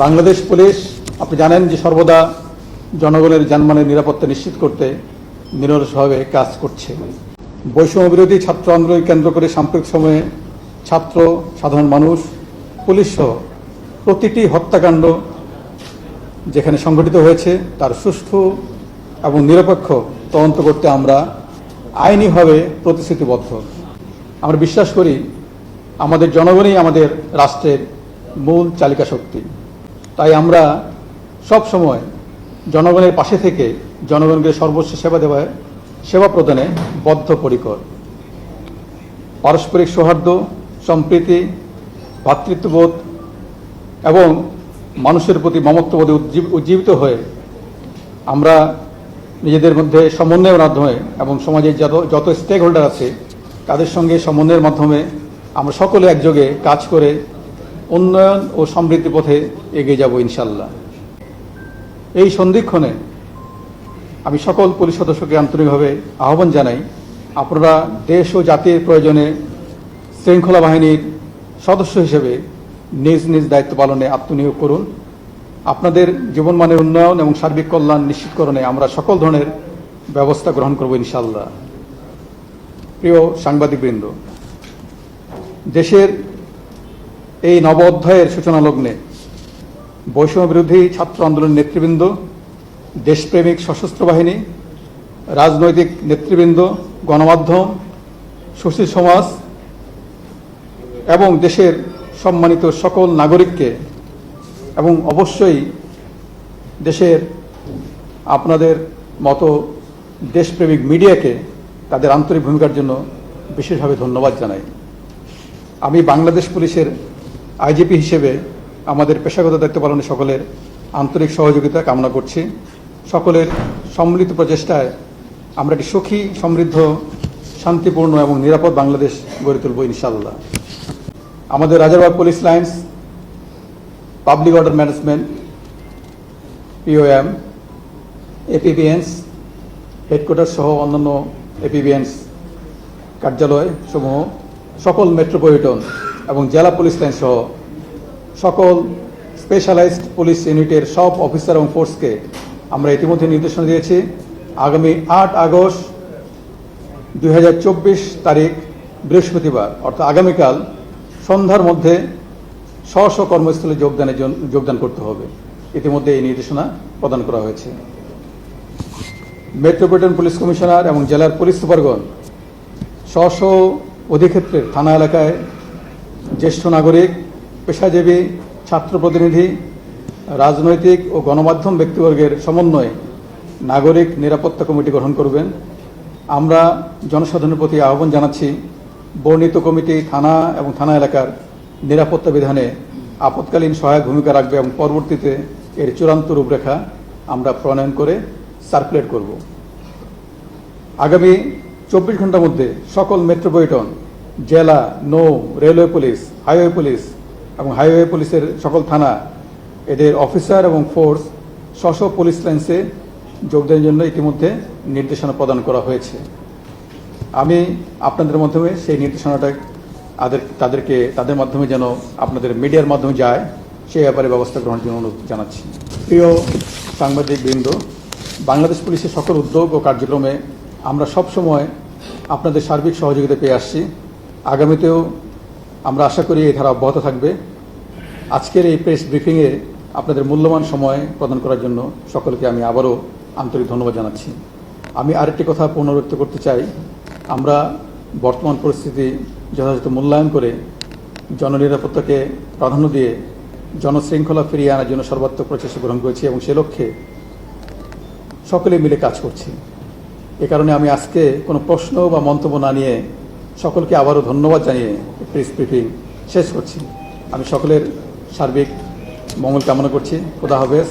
Bangladesh police আপনি জানেন যে সর্বদা জনগণের জানমালের নিরাপত্তা নিশ্চিত করতে নিরলসভাবে কাজ করছে। বৈষম্য বিরোধী ছাত্র আন্দোলন কেন্দ্র করে সাম্প্রতিক সময়ে ছাত্র, সাধারণ মানুষ, পুলিশ সহ প্রতিটি হত্যাকাণ্ড যেখানে সংঘটিত হয়েছে তার সুষ্ঠু এবং নিরপেক্ষ তদন্ত করতে আমরা আইনিভাবে প্রতিশ্রুতিবদ্ধ। আমরা বিশ্বাস করি আমাদের জনগণই আমাদের রাষ্ট্রের মূল চালিকা শক্তি। তাই আমরা সব সময় জনগণের পাশে থেকে জনগণকে সর্বোচ্চ সেবা প্রদানে বদ্ধপরিকর। পারস্পরিক সৌহার্দ্য, সম্প্রীতি, ভ্রাতৃত্ববোধ এবং মানুষের প্রতি মমত্ববোধে উজ্জীবিত হয়ে আমরা নিজেদের মধ্যে সমন্বয়ের মাধ্যমে এবং সমাজের যত স্টেক হোল্ডার আছে তাদের সঙ্গে সমন্বয়ের মাধ্যমে আমরা সকলে একযোগে কাজ করে উন্নয়ন ও সমৃদ্ধি পথে এগিয়ে যাব ইনশাল্লাহ। এই সন্ধিক্ষণে আমি সকল পুলিশ সদস্যকে আন্তরিকভাবে আহ্বান জানাই, আপনারা দেশ ও জাতির প্রয়োজনে শৃঙ্খলা বাহিনীর সদস্য হিসেবে নিজ নিজ দায়িত্ব পালনে আত্মনিয়োগ করুন। আপনাদের জীবনমানের উন্নয়ন এবং সার্বিক কল্যাণ নিশ্চিতকরণে আমরা সকল ধরনের ব্যবস্থা গ্রহণ করব ইনশাল্লাহ। প্রিয় সাংবাদিকবৃন্দ, দেশের এই নব অধ্যায়ের সূচনা লগ্নে বৈষম্য বিরোধী ছাত্র আন্দোলনের নেতৃবৃন্দ, দেশপ্রেমিক সশস্ত্র বাহিনী, রাজনৈতিক নেতৃবৃন্দ, গণমাধ্যম, সুশীল সমাজ এবং দেশের সম্মানিত সকল নাগরিককে এবং অবশ্যই দেশের আপনাদের মতো দেশপ্রেমিক মিডিয়াকে তাদের আন্তরিক ভূমিকার জন্য বিশেষভাবে ধন্যবাদ জানাই। আমি বাংলাদেশ পুলিশের আইজিপি হিসেবে আমাদের পেশাগত দায়িত্ব পালনে সকলের আন্তরিক সহযোগিতা কামনা করছি। সকলের সম্মিলিত প্রচেষ্টায় আমরা একটি সুখী, সমৃদ্ধ, শান্তিপূর্ণ এবং নিরাপদ বাংলাদেশ গড়ে তুলব ইনশাআল্লাহ। আমাদের Rajarbagh police lines, public order management, POM, APBNs headquarter সহ অন্যান্য এপিবিএনস কার্যালয় সমূহ, সকল মেট্রোপলিটন এবং জেলা পুলিশ লাইন সহ সকল স্পেশালাইজড পুলিশ ইউনিটের সব অফিসার এবং ফোর্সকে আমরা ইতিমধ্যে নির্দেশনা দিয়েছি আগামী 8 আগস্ট 2024 তারিখ বৃহস্পতিবার অর্থাৎ আগামীকাল সন্ধ্যার মধ্যে স্ব স্ব কর্মস্থলে যোগদান করতে হবে। ইতিমধ্যে এই নির্দেশনা প্রদান করা হয়েছে। মেট্রোপলিটন পুলিশ কমিশনার এবং জেলার পুলিশ সুপারগণ স্ব স্ব অধিক্ষেত্রের থানা এলাকায় জ্যেষ্ঠ নাগরিক, পেশাজীবী, ছাত্র প্রতিনিধি, রাজনৈতিক ও গণমাধ্যম ব্যক্তিবর্গের সমন্বয়ে নাগরিক নিরাপত্তা কমিটি গঠন করবেন। আমরা জনসাধারণের প্রতি আহ্বান জানাচ্ছি, বর্ণিত কমিটি থানা এবং থানা এলাকার নিরাপত্তা বিধানে আপৎকালীন সহায়ক ভূমিকা রাখবে এবং পরবর্তীতে এর চূড়ান্ত রূপরেখা আমরা প্রণয়ন করে সার্কুলেট করব। আগামী 24 ঘন্টার মধ্যে সকল মেট্রোপলিটন, জেলা, নৌ, রেলওয়ে পুলিশ, হাইওয়ে পুলিশ এবং হাইওয়ে পুলিশের সকল থানা এদের অফিসার এবং ফোর্স স্ব স্ব পুলিশ লাইন্সে যোগদানের জন্য ইতিমধ্যে নির্দেশনা প্রদান করা হয়েছে। আমি আপনাদের মাধ্যমে সেই নির্দেশনাটা তাদের মাধ্যমে যেন আপনাদের মিডিয়ার মাধ্যমে যায় সেই ব্যাপারে ব্যবস্থা গ্রহণের জন্য অনুরোধ জানাচ্ছি। প্রিয় সাংবাদিকবৃন্দ, বাংলাদেশ পুলিশের সকল উদ্যোগ ও কার্যক্রমে আমরা সব সময় আপনাদের সার্বিক সহযোগিতা পেয়ে আসছি। আগামীতেও আমরা আশা করি এই ধারা অব্যাহত থাকবে। আজকের এই প্রেস ব্রিফিংয়ে আপনাদের মূল্যবান সময় প্রদান করার জন্য সকলকে আমি আবারও আন্তরিক ধন্যবাদ জানাচ্ছি। আমি আরেকটি কথা পুনরাবৃত্তি করতে চাই, আমরা বর্তমান পরিস্থিতি যথাযথ মূল্যায়ন করে জননিরাপত্তাকে প্রাধান্য দিয়ে জনশৃঙ্খলা ফিরিয়ে আনার জন্য সর্বাত্মক প্রচেষ্টা গ্রহণ করেছি এবং সে লক্ষ্যে সকলে মিলে কাজ করছি। এ কারণে আমি আজকে কোনো প্রশ্ন বা মন্তব্য না নিয়ে সকলকে আবারও ধন্যবাদ জানিয়ে প্রেস ব্রিফিং শেষ করছি। আমি সকলের সার্বিক মঙ্গল কামনা করছি। খোদা হাফেজ।